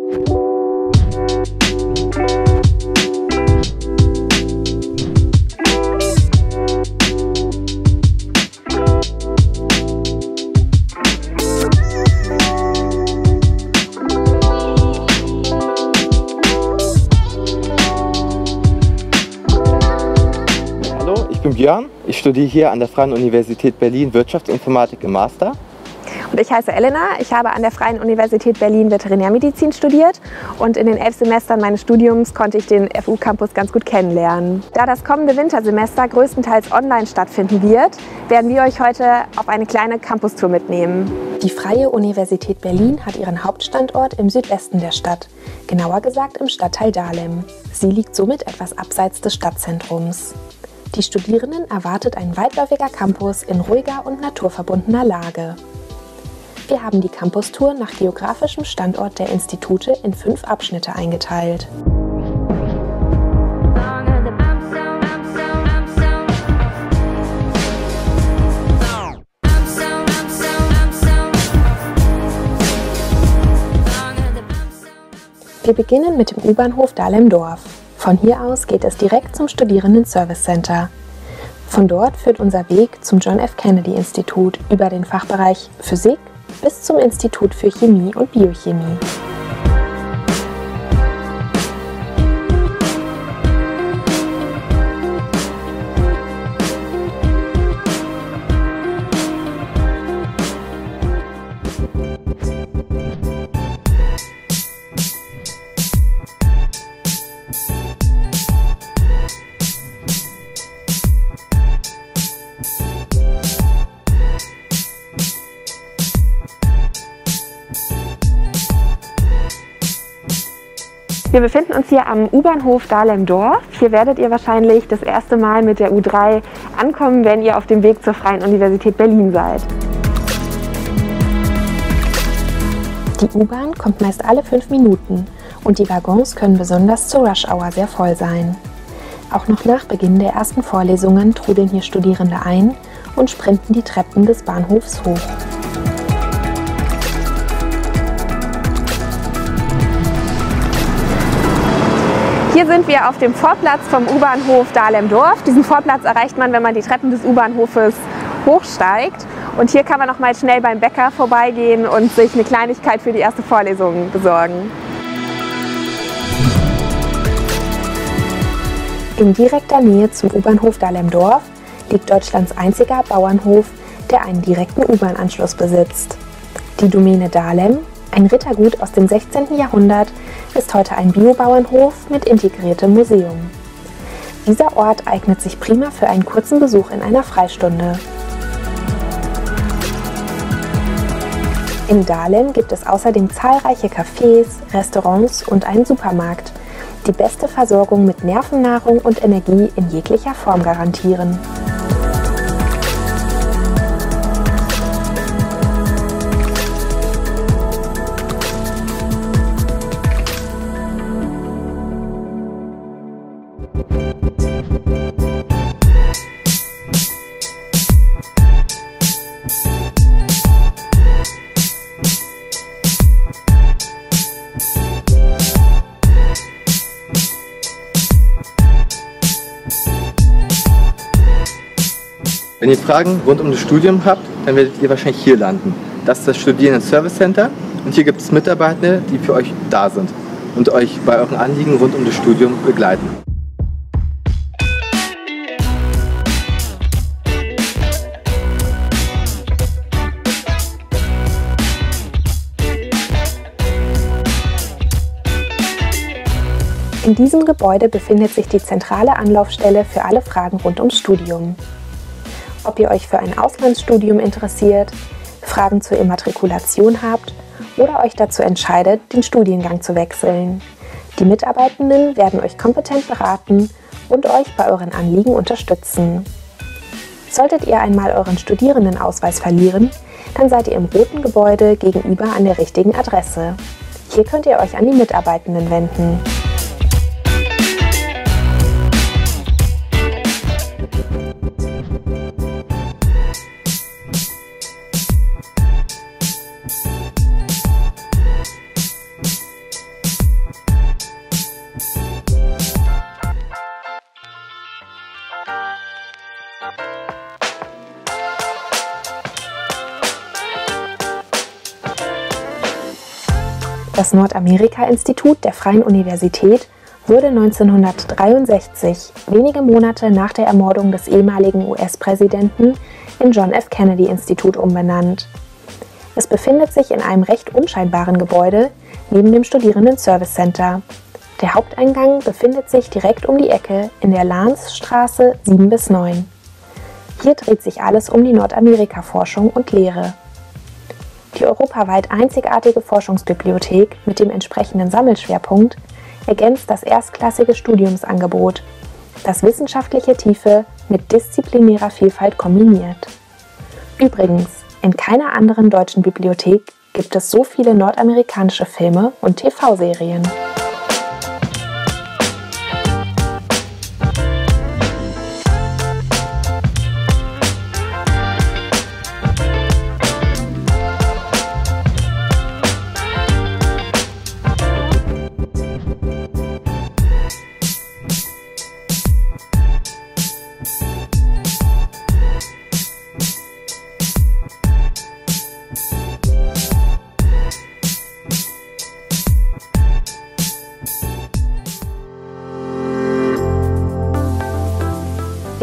Ich bin Björn, ich studiere hier an der Freien Universität Berlin Wirtschaftsinformatik im Master. Und ich heiße Elena, ich habe an der Freien Universität Berlin Veterinärmedizin studiert und in den 11 Semestern meines Studiums konnte ich den FU-Campus ganz gut kennenlernen. Da das kommende Wintersemester größtenteils online stattfinden wird, werden wir euch heute auf eine kleine Campustour mitnehmen. Die Freie Universität Berlin hat ihren Hauptstandort im Südwesten der Stadt, genauer gesagt im Stadtteil Dahlem. Sie liegt somit etwas abseits des Stadtzentrums. Die Studierenden erwartet ein weitläufiger Campus in ruhiger und naturverbundener Lage. Wir haben die Campustour nach geografischem Standort der Institute in 5 Abschnitte eingeteilt. Wir beginnen mit dem U-Bahnhof Dahlem-Dorf. Von hier aus geht es direkt zum Studierenden-Service Center. Von dort führt unser Weg zum John F. Kennedy Institut über den Fachbereich Physik bis zum Institut für Chemie und Biochemie. Wir befinden uns hier am U-Bahnhof Dahlem-Dorf. Hier werdet ihr wahrscheinlich das erste Mal mit der U3 ankommen, wenn ihr auf dem Weg zur Freien Universität Berlin seid. Die U-Bahn kommt meist alle 5 Minuten und die Waggons können besonders zur Rush-Hour sehr voll sein. Auch noch nach Beginn der ersten Vorlesungen trudeln hier Studierende ein und sprinten die Treppen des Bahnhofs hoch. Hier sind wir auf dem Vorplatz vom U-Bahnhof Dahlem-Dorf. Diesen Vorplatz erreicht man, wenn man die Treppen des U-Bahnhofes hochsteigt. Und hier kann man noch mal schnell beim Bäcker vorbeigehen und sich eine Kleinigkeit für die erste Vorlesung besorgen. In direkter Nähe zum U-Bahnhof Dahlem-Dorf liegt Deutschlands einziger Bauernhof, der einen direkten U-Bahn-Anschluss besitzt. Die Domäne Dahlem, ein Rittergut aus dem 16. Jahrhundert, ist heute ein Biobauernhof mit integriertem Museum. Dieser Ort eignet sich prima für einen kurzen Besuch in einer Freistunde. In Dahlem gibt es außerdem zahlreiche Cafés, Restaurants und einen Supermarkt, die beste Versorgung mit Nervennahrung und Energie in jeglicher Form garantieren. Wenn ihr Fragen rund um das Studium habt, dann werdet ihr wahrscheinlich hier landen. Das ist das Studierenden-Service Center und hier gibt es Mitarbeitende, die für euch da sind und euch bei euren Anliegen rund um das Studium begleiten. In diesem Gebäude befindet sich die zentrale Anlaufstelle für alle Fragen rund ums Studium. Ob ihr euch für ein Auslandsstudium interessiert, Fragen zur Immatrikulation habt oder euch dazu entscheidet, den Studiengang zu wechseln. Die Mitarbeitenden werden euch kompetent beraten und euch bei euren Anliegen unterstützen. Solltet ihr einmal euren Studierendenausweis verlieren, dann seid ihr im roten Gebäude gegenüber an der richtigen Adresse. Hier könnt ihr euch an die Mitarbeitenden wenden. Das Nordamerika-Institut der Freien Universität wurde 1963, wenige Monate nach der Ermordung des ehemaligen US-Präsidenten, in John F. Kennedy Institut umbenannt. Es befindet sich in einem recht unscheinbaren Gebäude neben dem Studierenden-Service Center. Der Haupteingang befindet sich direkt um die Ecke in der Lanzstraße 7-9. Hier dreht sich alles um die Nordamerika-Forschung und Lehre. Die europaweit einzigartige Forschungsbibliothek mit dem entsprechenden Sammelschwerpunkt ergänzt das erstklassige Studiumsangebot, das wissenschaftliche Tiefe mit disziplinärer Vielfalt kombiniert. Übrigens, in keiner anderen deutschen Bibliothek gibt es so viele nordamerikanische Filme und TV-Serien.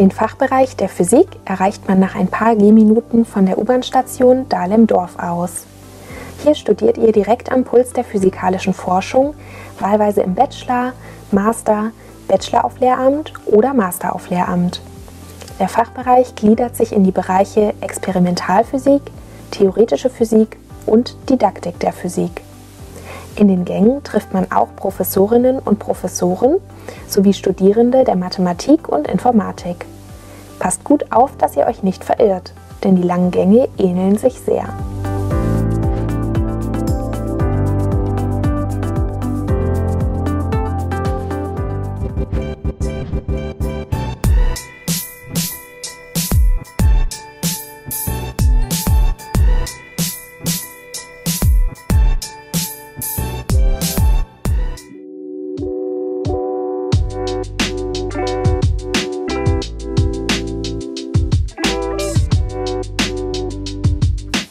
Den Fachbereich der Physik erreicht man nach ein paar Gehminuten von der U-Bahn-Station Dahlem-Dorf aus. Hier studiert ihr direkt am Puls der physikalischen Forschung, wahlweise im Bachelor, Master, Bachelor auf Lehramt oder Master auf Lehramt. Der Fachbereich gliedert sich in die Bereiche Experimentalphysik, theoretische Physik und Didaktik der Physik. In den Gängen trifft man auch Professorinnen und Professoren sowie Studierende der Mathematik und Informatik. Passt gut auf, dass ihr euch nicht verirrt, denn die langen Gänge ähneln sich sehr.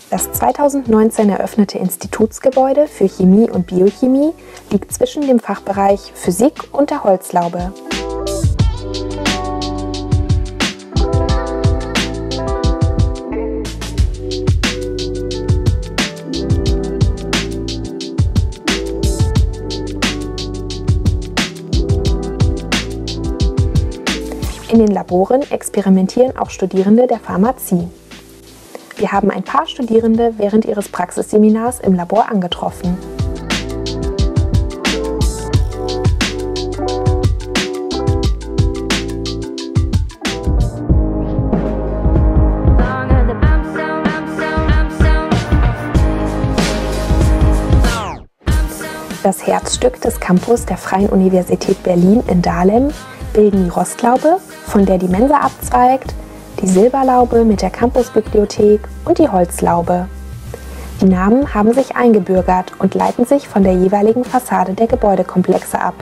Das 2019 eröffnete Institutsgebäude für Chemie und Biochemie liegt zwischen dem Fachbereich Physik und der Holzlaube. In den Laboren experimentieren auch Studierende der Pharmazie. Wir haben ein paar Studierende während ihres Praxisseminars im Labor angetroffen. Das Herzstück des Campus der Freien Universität Berlin in Dahlem bilden die Rostlaube, von der die Mensa abzweigt, die Silberlaube mit der Campusbibliothek und die Holzlaube. Die Namen haben sich eingebürgert und leiten sich von der jeweiligen Fassade der Gebäudekomplexe ab.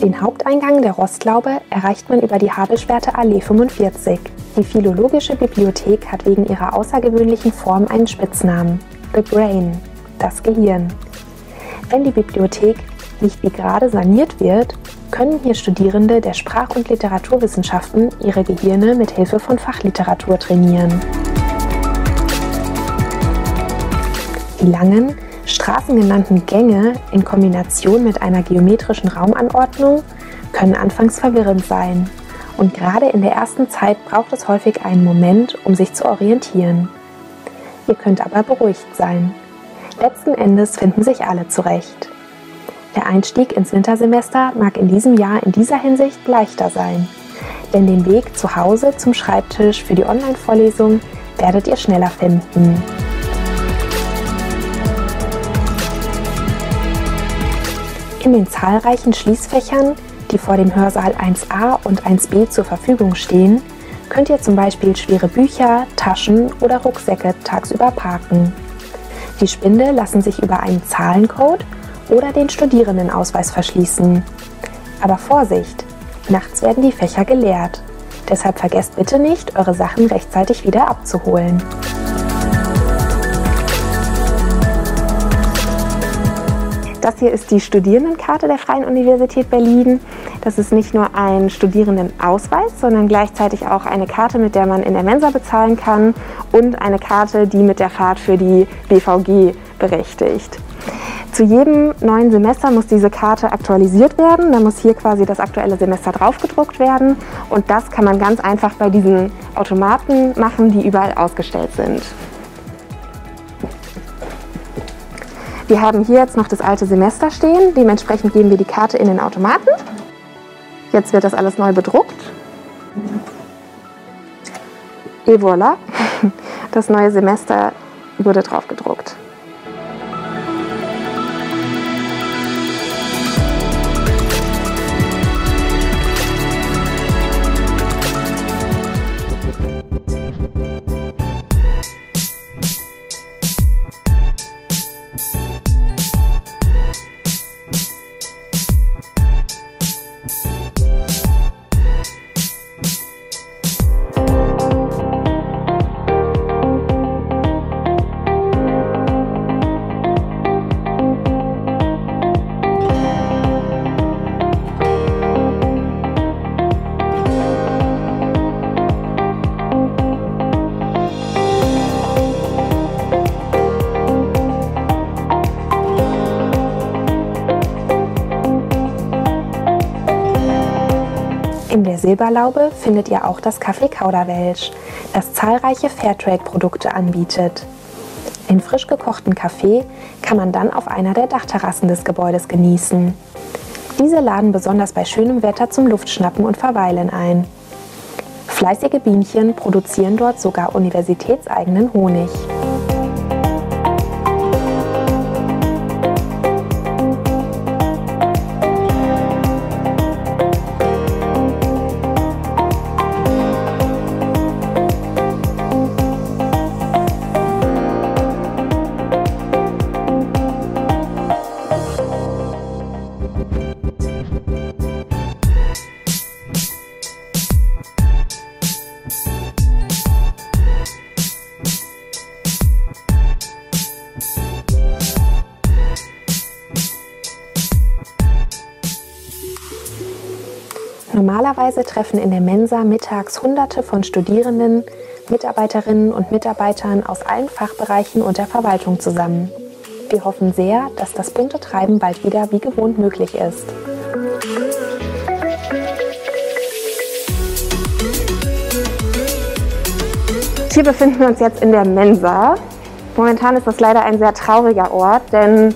Den Haupteingang der Rostlaube erreicht man über die Habelschwerter Allee 45. Die Philologische Bibliothek hat wegen ihrer außergewöhnlichen Form einen Spitznamen: The Brain, das Gehirn. Wenn die Bibliothek nicht wie gerade saniert wird, können hier Studierende der Sprach- und Literaturwissenschaften ihre Gehirne mit Hilfe von Fachliteratur trainieren. Die langen, straßengenannten Gänge in Kombination mit einer geometrischen Raumanordnung können anfangs verwirrend sein und gerade in der ersten Zeit braucht es häufig einen Moment, um sich zu orientieren. Ihr könnt aber beruhigt sein. Letzten Endes finden sich alle zurecht. Der Einstieg ins Wintersemester mag in diesem Jahr in dieser Hinsicht leichter sein, denn den Weg zu Hause zum Schreibtisch für die Online-Vorlesung werdet ihr schneller finden. In den zahlreichen Schließfächern, die vor dem Hörsaal 1a und 1b zur Verfügung stehen, könnt ihr zum Beispiel schwere Bücher, Taschen oder Rucksäcke tagsüber parken. Die Spinde lassen sich über einen Zahlencode oder den Studierendenausweis verschließen. Aber Vorsicht! Nachts werden die Fächer geleert. Deshalb vergesst bitte nicht, eure Sachen rechtzeitig wieder abzuholen. Das hier ist die Studierendenkarte der Freien Universität Berlin. Das ist nicht nur ein Studierendenausweis, sondern gleichzeitig auch eine Karte, mit der man in der Mensa bezahlen kann und eine Karte, die mit der Fahrt für die BVG berechtigt. Zu jedem neuen Semester muss diese Karte aktualisiert werden. Da muss hier quasi das aktuelle Semester draufgedruckt werden. Und das kann man ganz einfach bei diesen Automaten machen, die überall ausgestellt sind. Wir haben hier jetzt noch das alte Semester stehen. Dementsprechend geben wir die Karte in den Automaten. Jetzt wird das alles neu bedruckt. Et voilà, das neue Semester wurde drauf gedruckt. In der Silberlaube findet ihr auch das Café Kauderwelsch, das zahlreiche Fairtrade-Produkte anbietet. Den frisch gekochten Kaffee kann man dann auf einer der Dachterrassen des Gebäudes genießen. Diese laden besonders bei schönem Wetter zum Luftschnappen und Verweilen ein. Fleißige Bienchen produzieren dort sogar universitätseigenen Honig. Normalerweise treffen in der Mensa mittags Hunderte von Studierenden, Mitarbeiterinnen und Mitarbeitern aus allen Fachbereichen und der Verwaltung zusammen. Wir hoffen sehr, dass das bunte Treiben bald wieder wie gewohnt möglich ist. Hier befinden wir uns jetzt in der Mensa. Momentan ist das leider ein sehr trauriger Ort, denn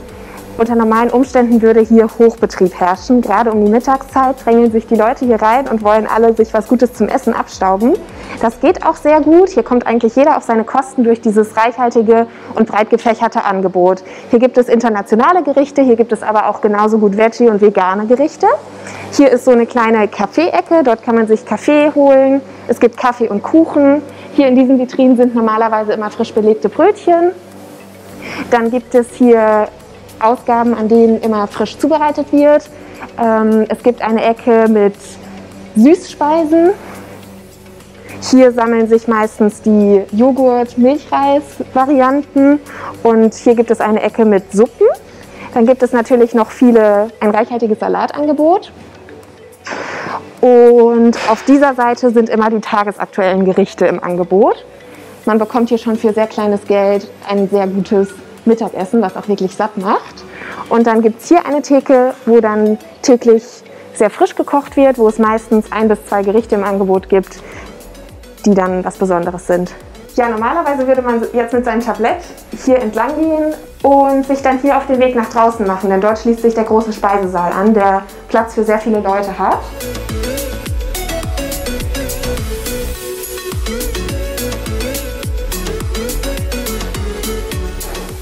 unter normalen Umständen würde hier Hochbetrieb herrschen. Gerade um die Mittagszeit drängeln sich die Leute hier rein und wollen alle sich was Gutes zum Essen abstauben. Das geht auch sehr gut. Hier kommt eigentlich jeder auf seine Kosten durch dieses reichhaltige und breit gefächerte Angebot. Hier gibt es internationale Gerichte, hier gibt es aber auch genauso gut Veggie- und vegane Gerichte. Hier ist so eine kleine Kaffee-Ecke, dort kann man sich Kaffee holen. Es gibt Kaffee und Kuchen. Hier in diesen Vitrinen sind normalerweise immer frisch belegte Brötchen. Dann gibt es hier Ausgaben, an denen immer frisch zubereitet wird. Es gibt eine Ecke mit Süßspeisen. Hier sammeln sich meistens die Joghurt-Milchreis-Varianten und hier gibt es eine Ecke mit Suppen. Dann gibt es natürlich noch ein reichhaltiges Salatangebot. Und auf dieser Seite sind immer die tagesaktuellen Gerichte im Angebot. Man bekommt hier schon für sehr kleines Geld ein sehr gutes Mittagessen, was auch wirklich satt macht. Und dann gibt es hier eine Theke, wo dann täglich sehr frisch gekocht wird, wo es meistens 1 bis 2 Gerichte im Angebot gibt, die dann was Besonderes sind. Ja, normalerweise würde man jetzt mit seinem Tablett hier entlang gehen und sich dann hier auf den Weg nach draußen machen, denn dort schließt sich der große Speisesaal an, der Platz für sehr viele Leute hat.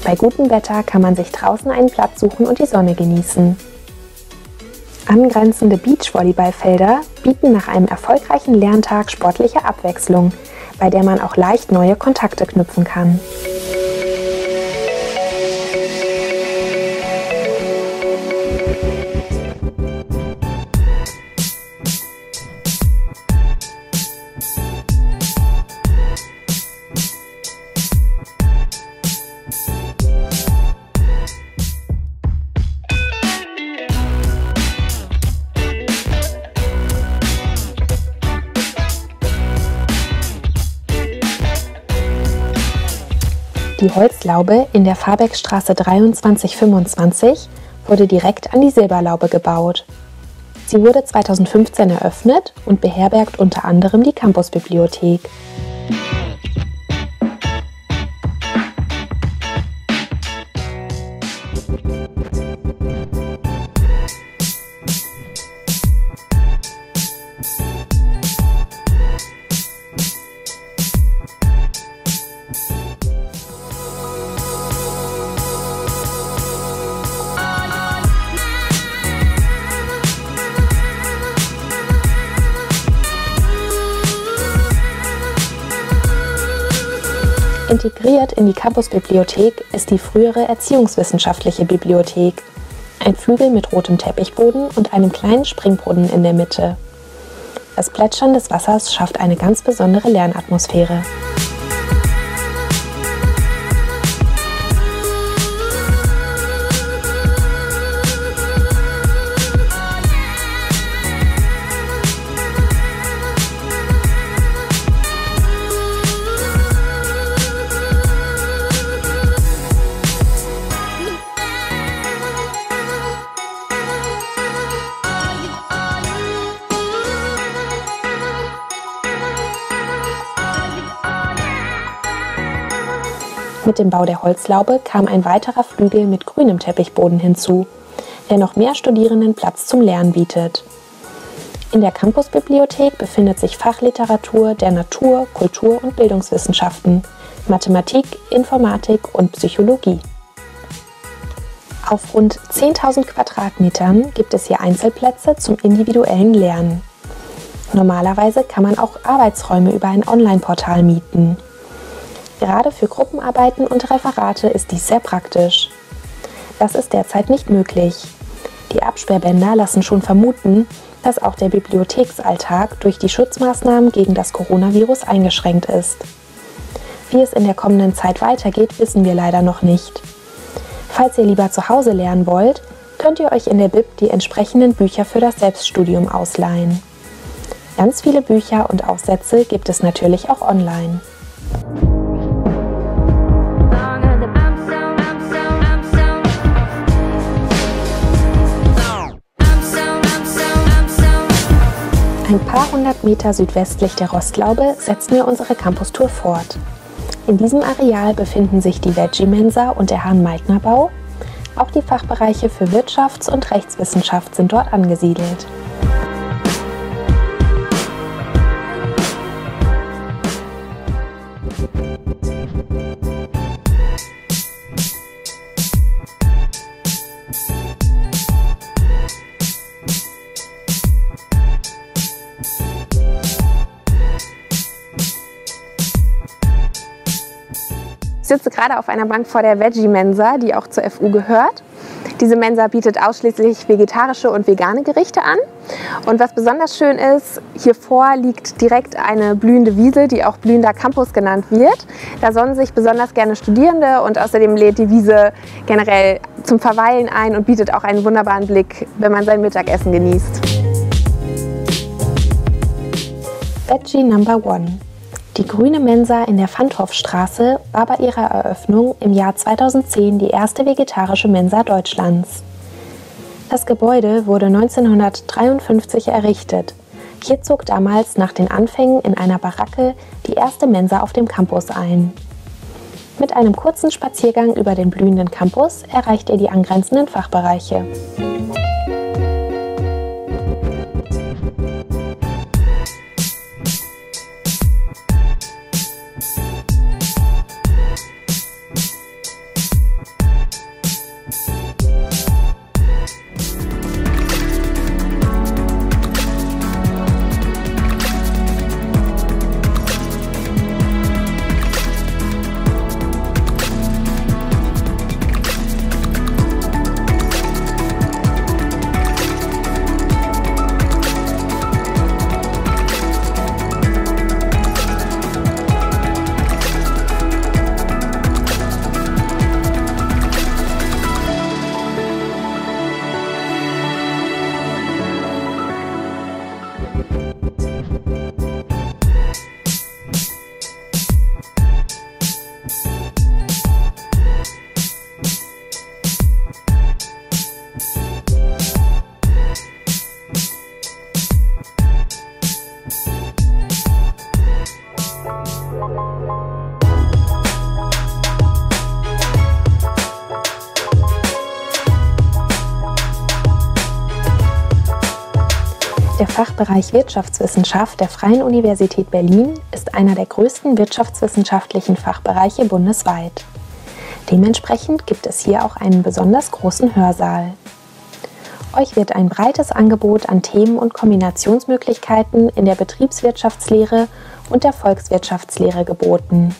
Bei gutem Wetter kann man sich draußen einen Platz suchen und die Sonne genießen. Angrenzende Beachvolleyballfelder bieten nach einem erfolgreichen Lerntag sportliche Abwechslung, bei der man auch leicht neue Kontakte knüpfen kann. Die Holzlaube in der Fahrbeckstraße 2325 wurde direkt an die Silberlaube gebaut. Sie wurde 2015 eröffnet und beherbergt unter anderem die Campusbibliothek. Integriert in die Campusbibliothek ist die frühere Erziehungswissenschaftliche Bibliothek, ein Flügel mit rotem Teppichboden und einem kleinen Springbrunnen in der Mitte. Das Plätschern des Wassers schafft eine ganz besondere Lernatmosphäre. Mit dem Bau der Holzlaube kam ein weiterer Flügel mit grünem Teppichboden hinzu, der noch mehr Studierenden Platz zum Lernen bietet. In der Campusbibliothek befindet sich Fachliteratur der Natur-, Kultur- und Bildungswissenschaften, Mathematik, Informatik und Psychologie. Auf rund 10.000 Quadratmetern gibt es hier Einzelplätze zum individuellen Lernen. Normalerweise kann man auch Arbeitsräume über ein Online-Portal mieten. Gerade für Gruppenarbeiten und Referate ist dies sehr praktisch. Das ist derzeit nicht möglich. Die Absperrbänder lassen schon vermuten, dass auch der Bibliotheksalltag durch die Schutzmaßnahmen gegen das Coronavirus eingeschränkt ist. Wie es in der kommenden Zeit weitergeht, wissen wir leider noch nicht. Falls ihr lieber zu Hause lernen wollt, könnt ihr euch in der Bib die entsprechenden Bücher für das Selbststudium ausleihen. Ganz viele Bücher und Aufsätze gibt es natürlich auch online. Ein paar hundert Meter südwestlich der Rostlaube setzen wir unsere Campustour fort. In diesem Areal befinden sich die Veggie-Mensa und der Hahn-Meitner-Bau. Auch die Fachbereiche für Wirtschafts- und Rechtswissenschaft sind dort angesiedelt. Ich sitze gerade auf einer Bank vor der Veggie-Mensa, die auch zur FU gehört. Diese Mensa bietet ausschließlich vegetarische und vegane Gerichte an. Und was besonders schön ist, hier vor liegt direkt eine blühende Wiese, die auch blühender Campus genannt wird. Da sonnen sich besonders gerne Studierende und außerdem lädt die Wiese generell zum Verweilen ein und bietet auch einen wunderbaren Blick, wenn man sein Mittagessen genießt. Veggie Number One. Die grüne Mensa in der Vanthouffstraße war bei ihrer Eröffnung im Jahr 2010 die erste vegetarische Mensa Deutschlands. Das Gebäude wurde 1953 errichtet. Hier zog damals nach den Anfängen in einer Baracke die erste Mensa auf dem Campus ein. Mit einem kurzen Spaziergang über den blühenden Campus erreicht ihr die angrenzenden Fachbereiche. Fachbereich Wirtschaftswissenschaft der Freien Universität Berlin ist einer der größten wirtschaftswissenschaftlichen Fachbereiche bundesweit. Dementsprechend gibt es hier auch einen besonders großen Hörsaal. Euch wird ein breites Angebot an Themen und Kombinationsmöglichkeiten in der Betriebswirtschaftslehre und der Volkswirtschaftslehre geboten.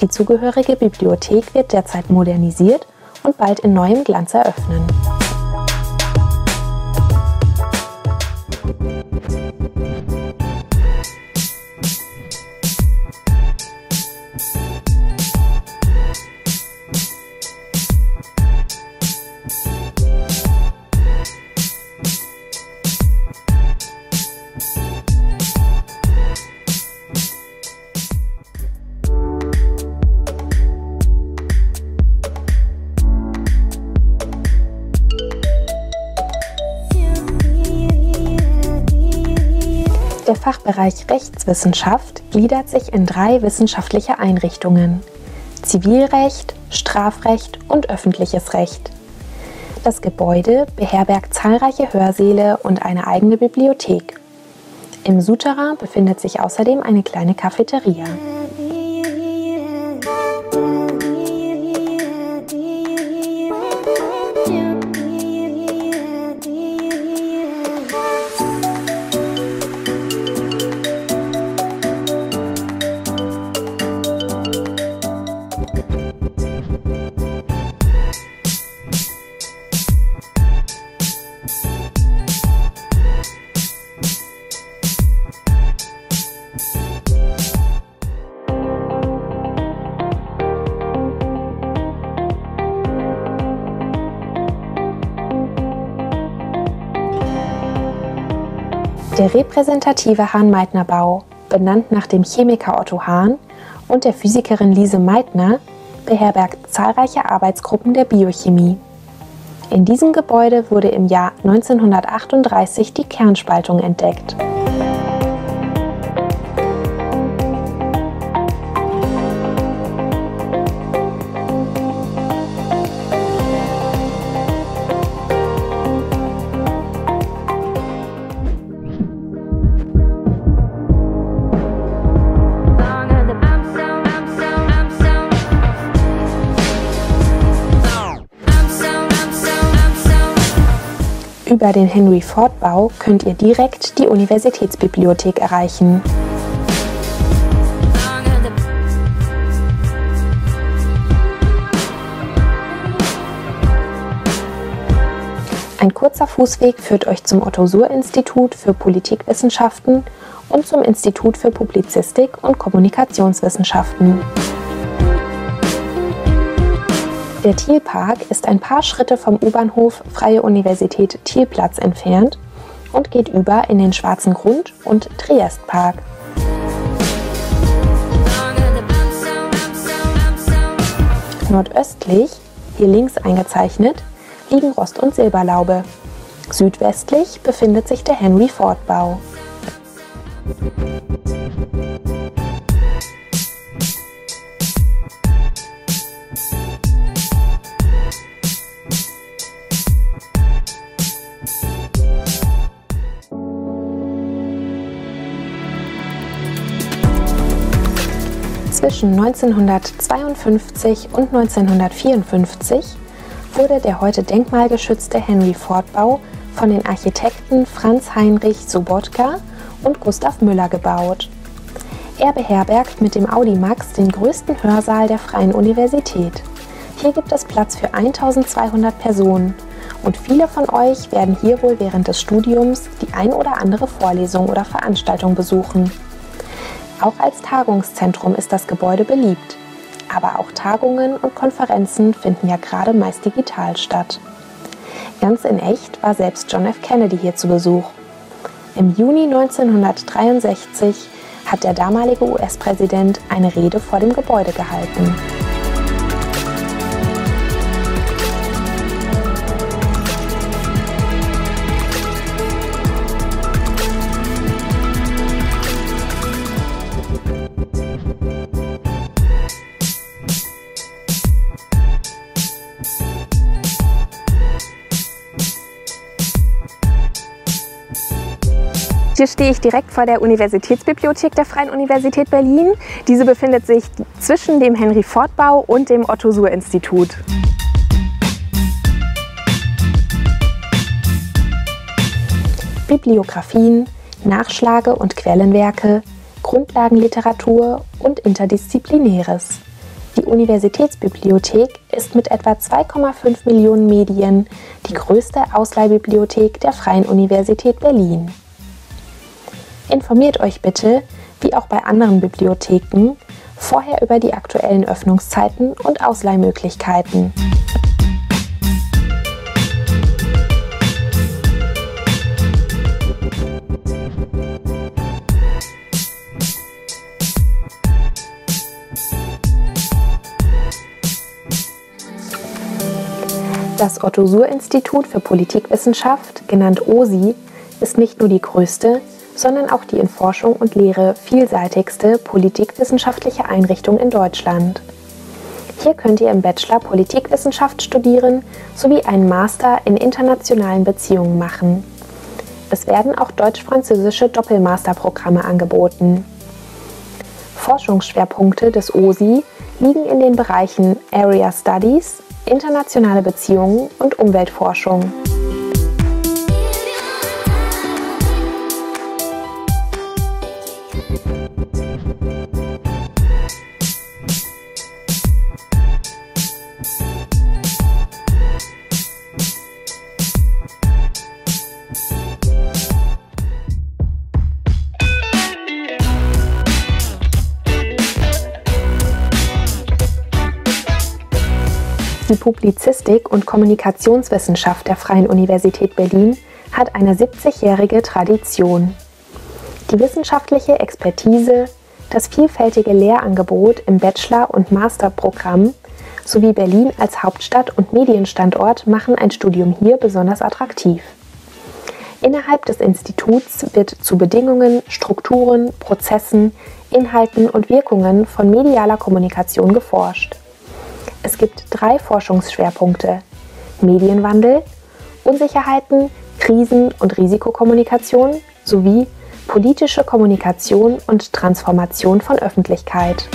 Die zugehörige Bibliothek wird derzeit modernisiert und bald in neuem Glanz eröffnen. Der Fachbereich Rechtswissenschaft gliedert sich in 3 wissenschaftliche Einrichtungen: Zivilrecht, Strafrecht und öffentliches Recht. Das Gebäude beherbergt zahlreiche Hörsäle und eine eigene Bibliothek. Im Souterrain befindet sich außerdem eine kleine Cafeteria. Der repräsentative Hahn-Meitner-Bau, benannt nach dem Chemiker Otto Hahn und der Physikerin Lise Meitner, beherbergt zahlreiche Arbeitsgruppen der Biochemie. In diesem Gebäude wurde im Jahr 1938 die Kernspaltung entdeckt. Über den Henry-Ford-Bau könnt ihr direkt die Universitätsbibliothek erreichen. Ein kurzer Fußweg führt euch zum Otto-Suhr-Institut für Politikwissenschaften und zum Institut für Publizistik und Kommunikationswissenschaften. Der Thielpark ist ein paar Schritte vom U-Bahnhof Freie Universität Thielplatz entfernt und geht über in den Schwarzen Grund- und Triestpark. Nordöstlich, hier links eingezeichnet, liegen Rost- und Silberlaube. Südwestlich befindet sich der Henry-Ford-Bau. Zwischen 1952 und 1954 wurde der heute denkmalgeschützte Henry-Ford-Bau von den Architekten Franz Heinrich Sobotka und Gustav Müller gebaut. Er beherbergt mit dem Audimax den größten Hörsaal der Freien Universität. Hier gibt es Platz für 1200 Personen und viele von euch werden hier wohl während des Studiums die ein oder andere Vorlesung oder Veranstaltung besuchen. Auch als Tagungszentrum ist das Gebäude beliebt. Aber auch Tagungen und Konferenzen finden ja gerade meist digital statt. Ganz in echt war selbst John F. Kennedy hier zu Besuch. Im Juni 1963 hat der damalige US-Präsident eine Rede vor dem Gebäude gehalten. Hier stehe ich direkt vor der Universitätsbibliothek der Freien Universität Berlin. Diese befindet sich zwischen dem Henry-Ford-Bau und dem Otto-Suhr-Institut. Bibliografien, Nachschlage- und Quellenwerke, Grundlagenliteratur und Interdisziplinäres. Die Universitätsbibliothek ist mit etwa 2,5 Millionen Medien die größte Ausleihbibliothek der Freien Universität Berlin. Informiert euch bitte, wie auch bei anderen Bibliotheken, vorher über die aktuellen Öffnungszeiten und Ausleihmöglichkeiten. Das Otto-Suhr-Institut für Politikwissenschaft, genannt OSI, ist nicht nur die größte, sondern auch die in Forschung und Lehre vielseitigste politikwissenschaftliche Einrichtung in Deutschland. Hier könnt ihr im Bachelor Politikwissenschaft studieren sowie einen Master in internationalen Beziehungen machen. Es werden auch deutsch-französische Doppelmasterprogramme angeboten. Forschungsschwerpunkte des OSI liegen in den Bereichen Area Studies, internationale Beziehungen und Umweltforschung. Die Publizistik und Kommunikationswissenschaft der Freien Universität Berlin hat eine 70-jährige Tradition. Die wissenschaftliche Expertise, das vielfältige Lehrangebot im Bachelor- und Masterprogramm sowie Berlin als Hauptstadt und Medienstandort machen ein Studium hier besonders attraktiv. Innerhalb des Instituts wird zu Bedingungen, Strukturen, Prozessen, Inhalten und Wirkungen von medialer Kommunikation geforscht. Es gibt 3 Forschungsschwerpunkte: Medienwandel, Unsicherheiten, Krisen- und Risikokommunikation sowie politische Kommunikation und Transformation von Öffentlichkeit.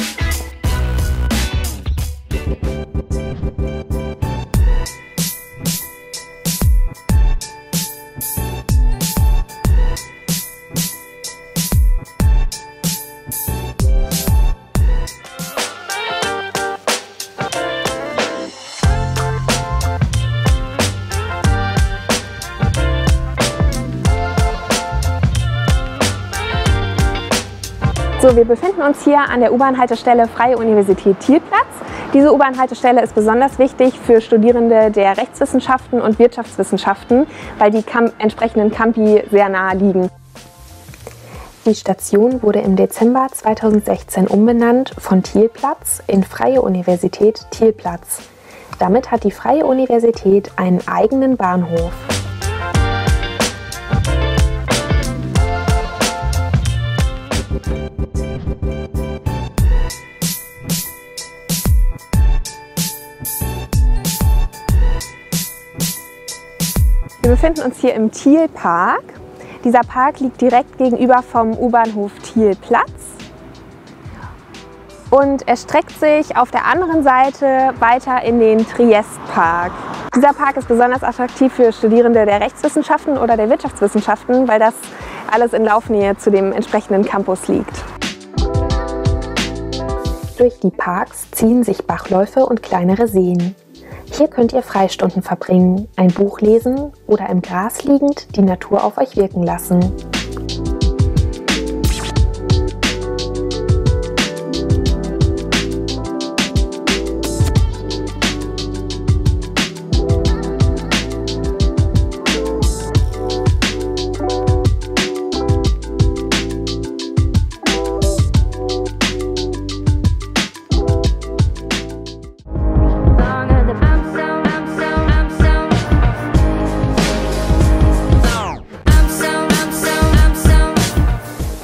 So, wir befinden uns hier an der U-Bahn-Haltestelle Freie Universität Thielplatz. Diese U-Bahn-Haltestelle ist besonders wichtig für Studierende der Rechtswissenschaften und Wirtschaftswissenschaften, weil die entsprechenden Campi sehr nahe liegen. Die Station wurde im Dezember 2016 umbenannt von Thielplatz in Freie Universität Thielplatz. Damit hat die Freie Universität einen eigenen Bahnhof. Wir befinden uns hier im Thielpark. Dieser Park liegt direkt gegenüber vom U-Bahnhof Thielplatz und erstreckt sich auf der anderen Seite weiter in den Triestpark. Dieser Park ist besonders attraktiv für Studierende der Rechtswissenschaften oder der Wirtschaftswissenschaften, weil das alles in Laufnähe zu dem entsprechenden Campus liegt. Durch die Parks ziehen sich Bachläufe und kleinere Seen. Hier könnt ihr Freistunden verbringen, ein Buch lesen oder im Gras liegend die Natur auf euch wirken lassen.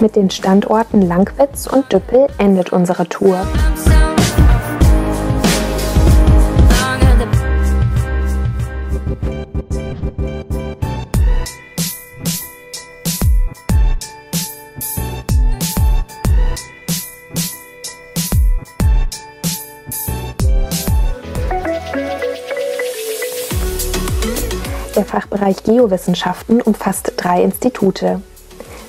Mit den Standorten Langwitz und Düppel endet unsere Tour. Der Fachbereich Geowissenschaften umfasst 3 Institute.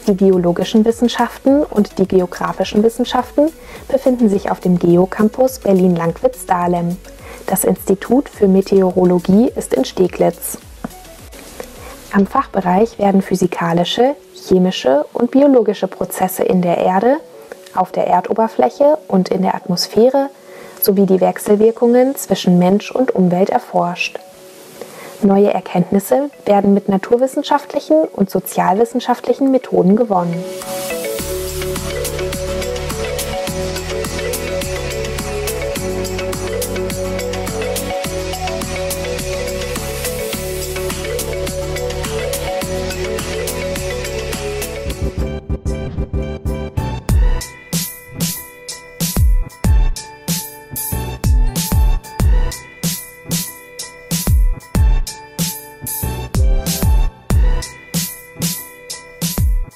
Die geologischen Wissenschaften und die geografischen Wissenschaften befinden sich auf dem Geocampus Berlin-Lankwitz-Dahlem. Das Institut für Meteorologie ist in Steglitz. Am Fachbereich werden physikalische, chemische und biologische Prozesse in der Erde, auf der Erdoberfläche und in der Atmosphäre sowie die Wechselwirkungen zwischen Mensch und Umwelt erforscht. Neue Erkenntnisse werden mit naturwissenschaftlichen und sozialwissenschaftlichen Methoden gewonnen.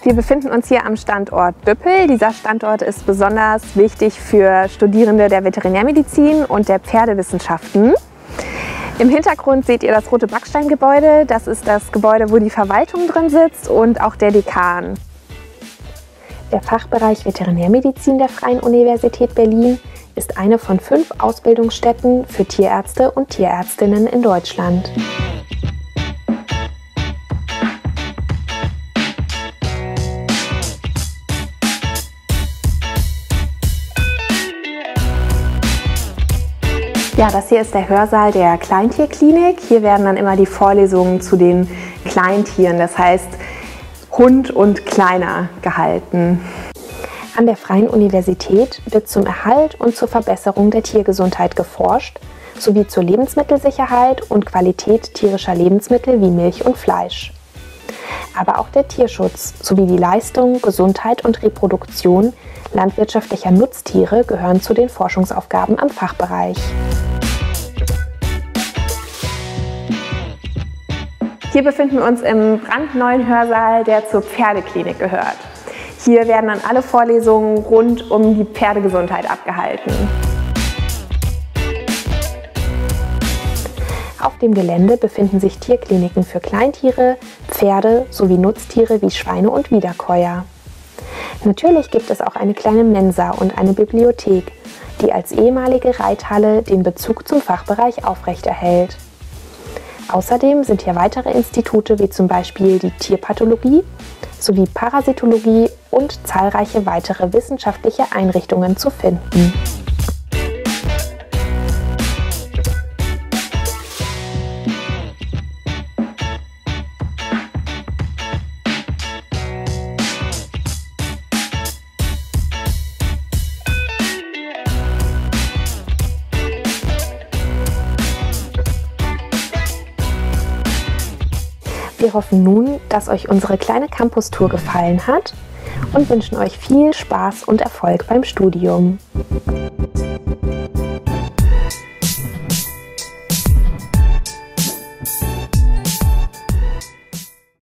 Wir befinden uns hier am Standort Düppel. Dieser Standort ist besonders wichtig für Studierende der Veterinärmedizin und der Pferdewissenschaften. Im Hintergrund seht ihr das rote Backsteingebäude. Das ist das Gebäude, wo die Verwaltung drin sitzt und auch der Dekan. Der Fachbereich Veterinärmedizin der Freien Universität Berlin ist eine von 5 Ausbildungsstätten für Tierärzte und Tierärztinnen in Deutschland. Ja, das hier ist der Hörsaal der Kleintierklinik. Hier werden dann immer die Vorlesungen zu den Kleintieren, das heißt Hund und Kleiner, gehalten. An der Freien Universität wird zum Erhalt und zur Verbesserung der Tiergesundheit geforscht, sowie zur Lebensmittelsicherheit und Qualität tierischer Lebensmittel wie Milch und Fleisch. Aber auch der Tierschutz sowie die Leistung, Gesundheit und Reproduktion landwirtschaftlicher Nutztiere gehören zu den Forschungsaufgaben am Fachbereich. Hier befinden wir uns im brandneuen Hörsaal, der zur Pferdeklinik gehört. Hier werden dann alle Vorlesungen rund um die Pferdegesundheit abgehalten. Auf dem Gelände befinden sich Tierkliniken für Kleintiere, Pferde sowie Nutztiere wie Schweine und Wiederkäuer. Natürlich gibt es auch eine kleine Mensa und eine Bibliothek, die als ehemalige Reithalle den Bezug zum Fachbereich aufrechterhält. Außerdem sind hier weitere Institute wie zum Beispiel die Tierpathologie sowie Parasitologie und zahlreiche weitere wissenschaftliche Einrichtungen zu finden. Wir hoffen nun, dass euch unsere kleine Campus-Tour gefallen hat und wünschen euch viel Spaß und Erfolg beim Studium.